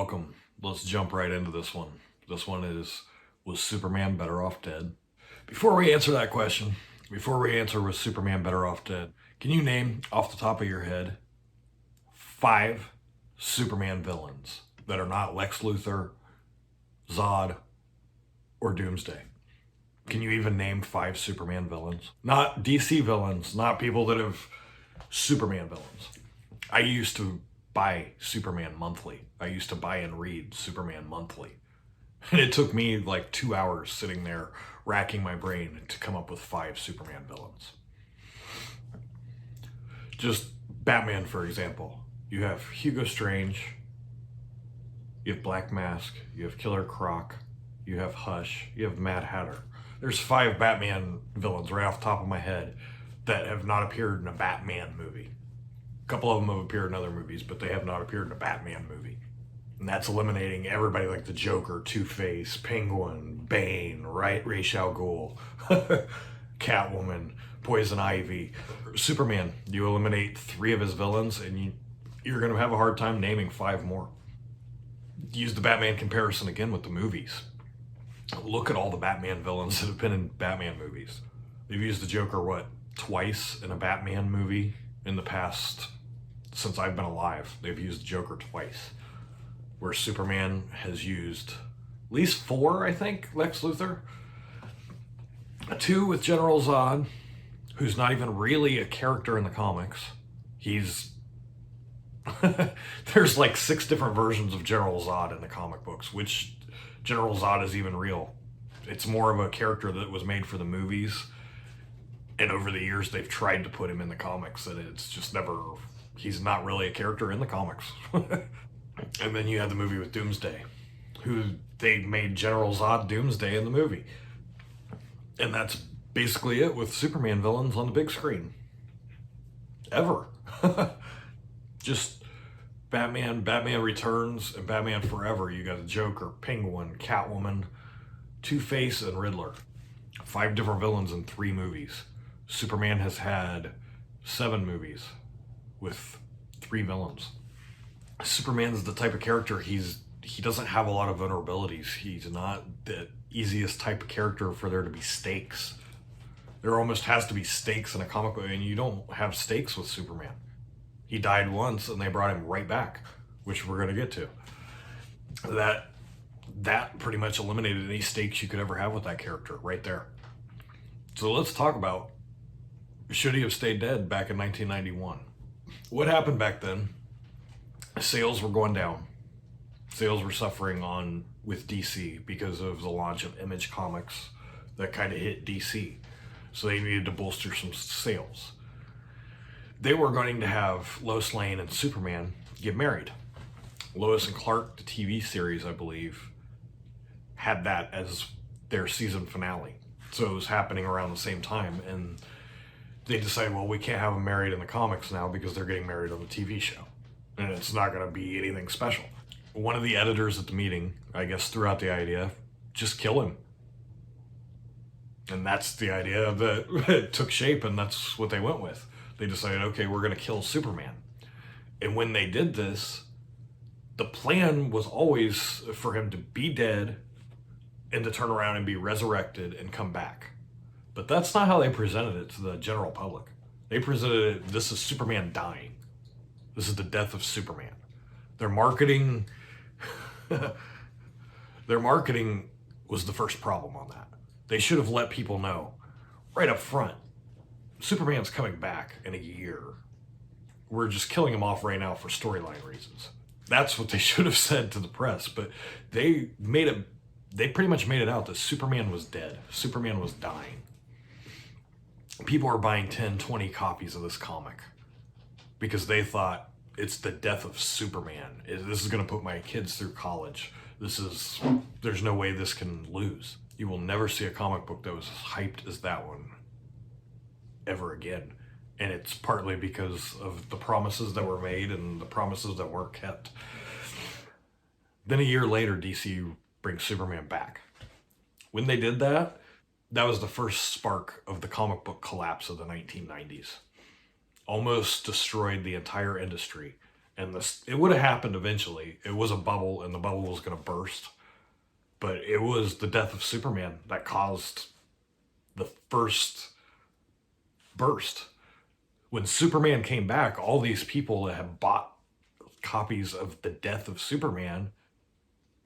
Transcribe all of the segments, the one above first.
welcome. Let's jump right into this one. Was Superman better off dead? Before we answer that question, was Superman better off dead, can you name off the top of your head 5 Superman villains that are not Lex Luthor, Zod, or Doomsday? Can you even name 5 Superman villains? Not DC villains, not people that have Superman villains. I used to buy Superman monthly. I used to buy and read Superman monthly. And it took me like 2 hours sitting there racking my brain to come up with 5 Superman villains. Just Batman, for example. You have Hugo Strange, you have Black Mask, you have Killer Croc, you have Hush, you have Mad Hatter. There's 5 Batman villains right off the top of my head that have not appeared in a Batman movie. A couple of them have appeared in other movies, but they have not appeared in a Batman movie. And that's eliminating everybody like the Joker, Two-Face, Penguin, Bane, Ra's al Ghul, Catwoman, Poison Ivy. Superman, you eliminate 3 of his villains and you're going to have a hard time naming 5 more. Use the Batman comparison again with the movies. Look at all the Batman villains that have been in Batman movies. They've used the Joker, twice in a Batman movie in the past, since I've been alive. They've used the Joker twice. Where Superman has used at least 4, I think, Lex Luthor. 2 with General Zod, who's not even really a character in the comics. There's like 6 different versions of General Zod in the comic books. Which General Zod is even real? It's more of a character that was made for the movies. And over the years, they've tried to put him in the comics, and it's just he's not really a character in the comics. And then you had the movie with Doomsday, who they made General Zod Doomsday in the movie. And that's basically it with Superman villains on the big screen. Ever. Just Batman Returns, and Batman Forever. You got the Joker, Penguin, Catwoman, Two-Face, and Riddler. 5 different villains in 3 movies. Superman has had 7 movies with 3 villains. Superman's the type of character, he doesn't have a lot of vulnerabilities. He's not the easiest type of character for there to be stakes. There almost has to be stakes in a comic book, and you don't have stakes with Superman. He died once and they brought him right back, which we're going to get to. That pretty much eliminated any stakes you could ever have with that character right there. So let's talk about, should he have stayed dead back in 1991? What happened back then? Sales were going down. Sales were suffering with DC because of the launch of Image Comics that kind of hit DC. So they needed to bolster some sales. They were going to have Lois Lane and Superman get married. Lois and Clark, the TV series, I believe, had that as their season finale. So it was happening around the same time, and they decided, well, we can't have them married in the comics now because they're getting married on the TV show. And it's not going to be anything special. One of the editors at the meeting, I guess, threw out the idea, just kill him. And that's the idea that took shape, and that's what they went with. They decided, okay, we're going to kill Superman. And when they did this, the plan was always for him to be dead and to turn around and be resurrected and come back. But that's not how they presented it to the general public. They presented it, this is Superman dying. This is the death of Superman. Their marketing was the first problem on that. They should have let people know right up front, Superman's coming back in a year. We're just killing him off right now for storyline reasons. That's what they should have said to the press, but they pretty much made it out that Superman was dead. Superman was dying. People are buying 10, 20 copies of this comic because they thought it's the death of Superman. This is going to put my kids through college. There's no way this can lose. You will never see a comic book that was as hyped as that one ever again. And it's partly because of the promises that were made and the promises that weren't kept. Then a year later, DC brings Superman back. When they did that, that was the first spark of the comic book collapse of the 1990s. Almost destroyed the entire industry. And it would have happened eventually. It was a bubble, and the bubble was going to burst. But it was the death of Superman that caused the first burst. When Superman came back, all these people that had bought copies of the death of Superman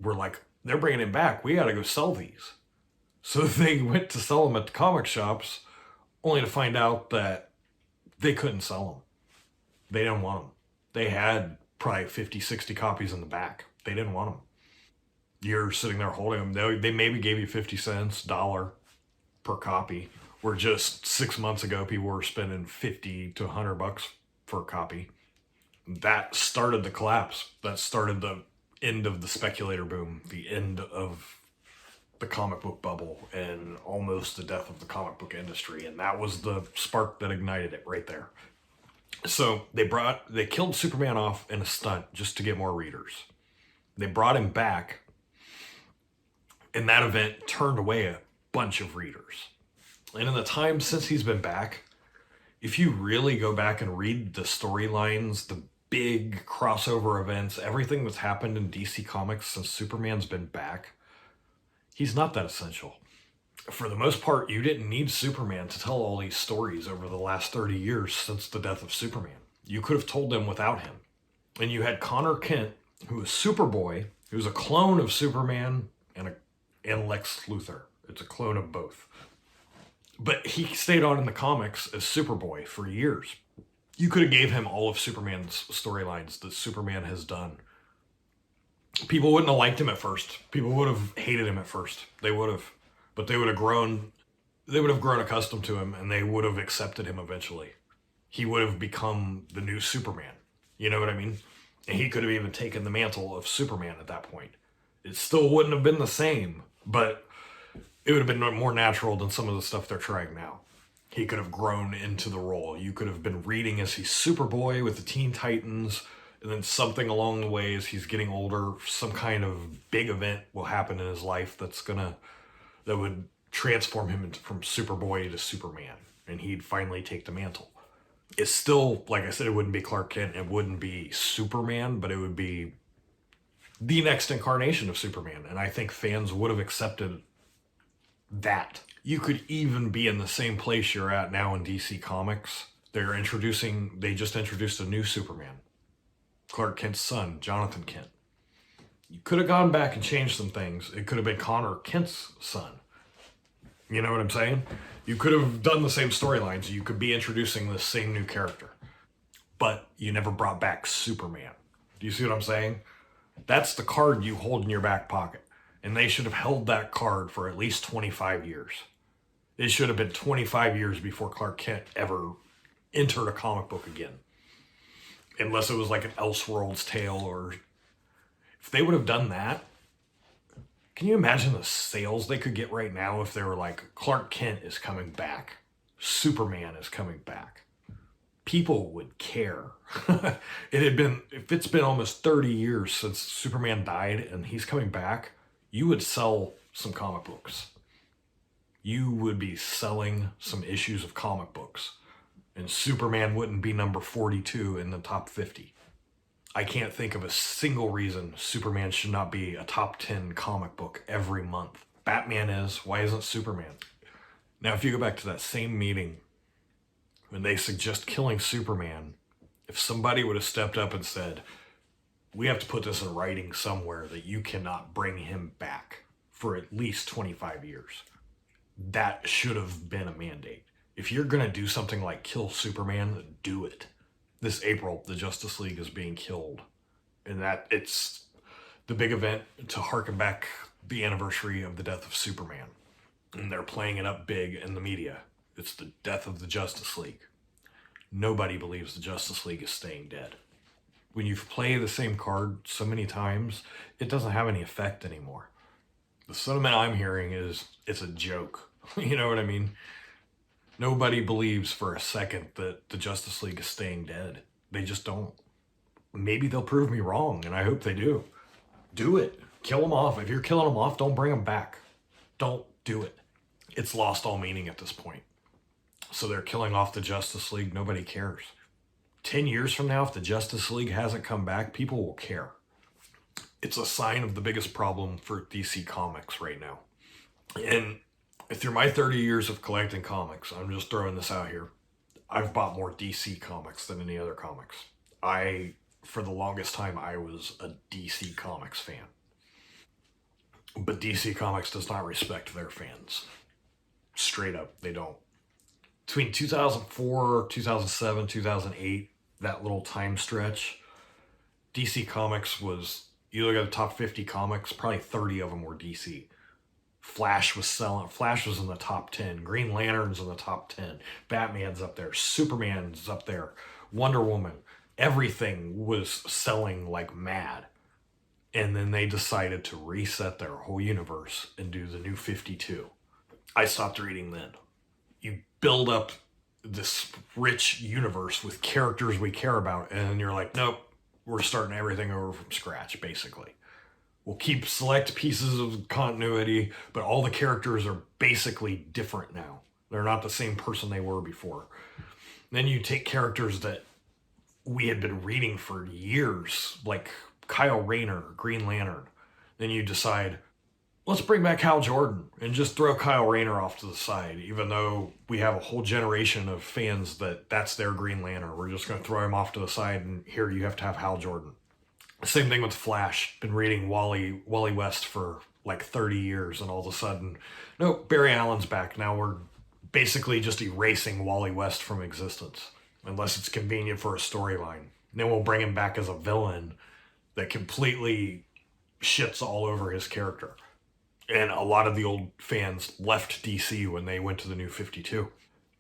were like, they're bringing him back. We got to go sell these. So they went to sell them at the comic shops, only to find out that they couldn't sell them. They didn't want them. They had probably 50, 60 copies in the back. They didn't want them. You're sitting there holding them. They maybe gave you 50 cents, $1 per copy. Where just 6 months ago, people were spending 50 to $100 for a copy. That started the collapse. That started the end of the speculator boom, the end of the comic book bubble, and almost the death of the comic book industry. And that was the spark that ignited it right there. So they killed Superman off in a stunt just to get more readers. They brought him back, and that event turned away a bunch of readers. And in the time since he's been back, if you really go back and read the storylines, the big crossover events, everything that's happened in DC Comics since Superman's been back, he's not that essential. For the most part, you didn't need Superman to tell all these stories over the last 30 years since the death of Superman. You could have told them without him. And you had Connor Kent, who was Superboy, who was a clone of Superman and Lex Luthor. It's a clone of both. But he stayed on in the comics as Superboy for years. You could have gave him all of Superman's storylines that Superman has done. People wouldn't have liked him at first. People would have hated him at first. They would have. But they would have grown accustomed to him, and they would have accepted him eventually. He would have become the new Superman. You know what I mean? And he could have even taken the mantle of Superman at that point. It still wouldn't have been the same, but it would have been more natural than some of the stuff they're trying now. He could have grown into the role. You could have been reading as he's Superboy with the Teen Titans, and then something along the way as he's getting older, some kind of big event will happen in his life that would transform him from Superboy to Superman, and he'd finally take the mantle. It's still, like I said, it wouldn't be Clark Kent, it wouldn't be Superman, but it would be the next incarnation of Superman, and I think fans would have accepted that. You could even be in the same place you're at now in DC Comics. They just introduced a new Superman. Clark Kent's son, Jonathan Kent. You could have gone back and changed some things. It could have been Connor Kent's son. You know what I'm saying? You could have done the same storylines. You could be introducing the same new character. But you never brought back Superman. Do you see what I'm saying? That's the card you hold in your back pocket. And they should have held that card for at least 25 years. It should have been 25 years before Clark Kent ever entered a comic book again. Unless it was like an Elseworlds tale, or if they would have done that, can you imagine the sales they could get right now if they were like, Clark Kent is coming back, Superman is coming back? People would care. If it's been almost 30 years since Superman died and he's coming back, you would sell some comic books. You would be selling some issues of comic books. And Superman wouldn't be number 42 in the top 50. I can't think of a single reason Superman should not be a top 10 comic book every month. Batman is. Why isn't Superman? Now, if you go back to that same meeting when they suggest killing Superman, if somebody would have stepped up and said, we have to put this in writing somewhere that you cannot bring him back for at least 25 years, that should have been a mandate. If you're going to do something like kill Superman, do it. This April, the Justice League is being killed. And that it's the big event to harken back the anniversary of the death of Superman. And they're playing it up big in the media. It's the death of the Justice League. Nobody believes the Justice League is staying dead. When you play the same card so many times, it doesn't have any effect anymore. The sentiment I'm hearing is it's a joke. You know what I mean? Nobody believes for a second that the Justice League is staying dead. They just don't. Maybe they'll prove me wrong, and I hope they do. Do it. Kill them off. If you're killing them off, don't bring them back. Don't do it. It's lost all meaning at this point. So they're killing off the Justice League. Nobody cares. 10 years from now, if the Justice League hasn't come back, people will care. It's a sign of the biggest problem for DC Comics right now. And through my 30 years of collecting comics, I'm just throwing this out here, I've bought more DC comics than any other comics. For the longest time, I was a DC Comics fan. But DC Comics does not respect their fans. Straight up, they don't. Between 2004, 2007, 2008, that little time stretch, DC Comics was, you look at the top 50 comics, probably 30 of them were DC. Flash was in the top 10. Green Lantern's in the top 10. Batman's up there. Superman's up there. Wonder Woman. Everything was selling like mad. And then they decided to reset their whole universe and do the new 52. I stopped reading then. You build up this rich universe with characters we care about, and you're like, nope, we're starting everything over from scratch, basically. We'll keep select pieces of continuity, but all the characters are basically different now. They're not the same person they were before. Then you take characters that we had been reading for years, like Kyle Rayner, Green Lantern. Then you decide, let's bring back Hal Jordan and just throw Kyle Rayner off to the side, even though we have a whole generation of fans that's their Green Lantern. We're just going to throw him off to the side, and here you have to have Hal Jordan. Same thing with Flash. Been reading Wally West for like 30 years, and all of a sudden, nope, Barry Allen's back. Now we're basically just erasing Wally West from existence, unless it's convenient for a storyline. Then we'll bring him back as a villain that completely shits all over his character. And a lot of the old fans left DC when they went to the new 52,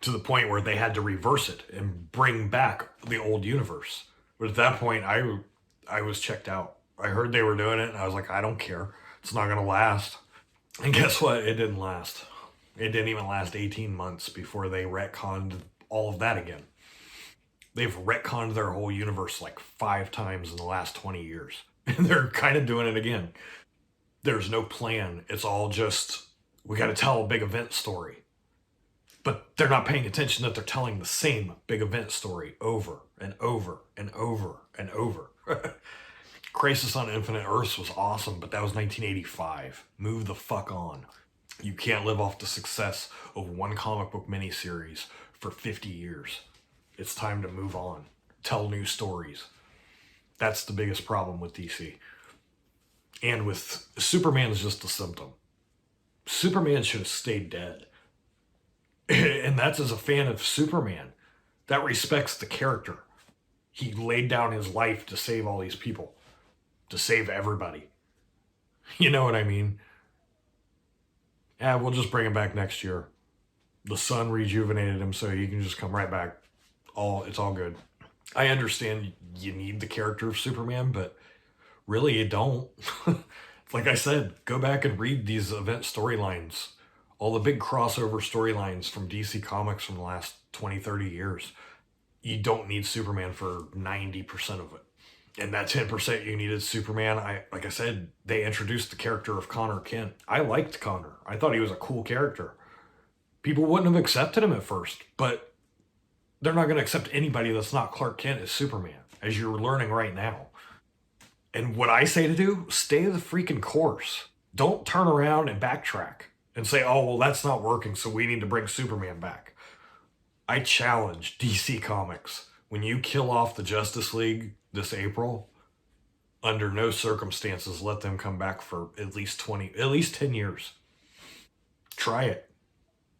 to the point where they had to reverse it and bring back the old universe. But at that point, I was checked out. I heard they were doing it, and I was like, I don't care. It's not going to last. And guess what? It didn't last. It didn't even last 18 months before they retconned all of that again. They've retconned their whole universe like 5 times in the last 20 years. And they're kind of doing it again. There's no plan. It's all just, we got to tell a big event story. But they're not paying attention that they're telling the same big event story over and over and over and over. Crisis on Infinite Earths was awesome, but that was 1985. Move the fuck on. You can't live off the success of one comic book miniseries for 50 years. It's time to move on. Tell new stories. That's the biggest problem with DC. And with Superman is just a symptom. Superman should have stayed dead. And that's as a fan of Superman. That respects the character. He laid down his life to save all these people. To save everybody. You know what I mean? Yeah, we'll just bring him back next year. The sun rejuvenated him so he can just come right back. It's all good. I understand you need the character of Superman, but really you don't. Like I said, go back and read these event storylines. All the big crossover storylines from DC Comics from the last 20, 30 years. You don't need Superman for 90% of it. And that 10% you needed Superman, like I said, they introduced the character of Connor Kent. I liked Connor. I thought he was a cool character. People wouldn't have accepted him at first, but they're not going to accept anybody that's not Clark Kent as Superman, as you're learning right now. And what I say to do, stay the freaking course. Don't turn around and backtrack and say, oh, well, that's not working, so we need to bring Superman back. I challenge DC Comics, when you kill off the Justice League this April, under no circumstances let them come back for at least 10 years. Try it.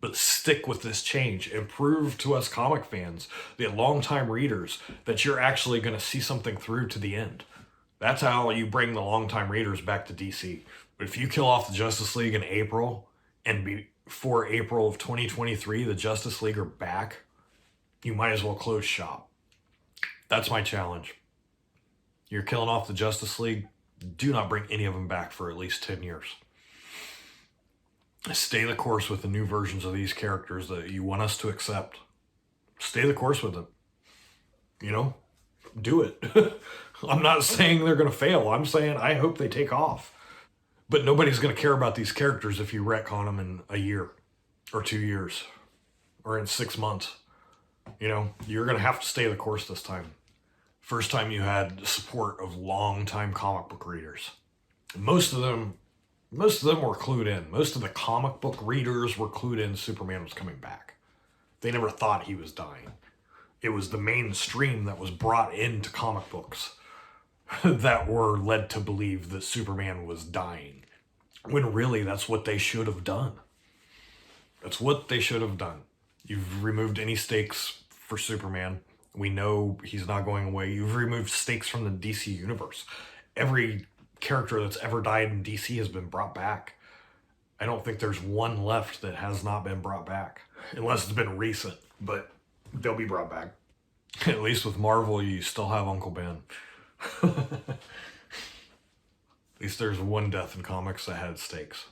But stick with this change and prove to us comic fans, the longtime readers, that you're actually going to see something through to the end. That's how you bring the longtime readers back to DC. But if you kill off the Justice League in April, and before April of 2023, the Justice League are back, you might as well close shop. That's my challenge. You're killing off the Justice League, do not bring any of them back for at least 10 years. Stay the course with the new versions of these characters that you want us to accept. Stay the course with them. You know, do it. I'm not saying they're going to fail. I'm saying I hope they take off. But nobody's going to care about these characters if you retcon them in a year or 2 years or in 6 months. You know, you're going to have to stay the course this time. First time you had support of long-time comic book readers. Most of them were clued in. Most of the comic book readers were clued in Superman was coming back. They never thought he was dying. It was the mainstream that was brought into comic books that were led to believe that Superman was dying. When really, that's what they should have done. That's what they should have done. You've removed any stakes for Superman. We know he's not going away. You've removed stakes from the DC universe. Every character that's ever died in DC has been brought back. I don't think there's one left that has not been brought back. Unless it's been recent, but they'll be brought back. At least with Marvel, you still have Uncle Ben. At least there's one death in comics that had stakes.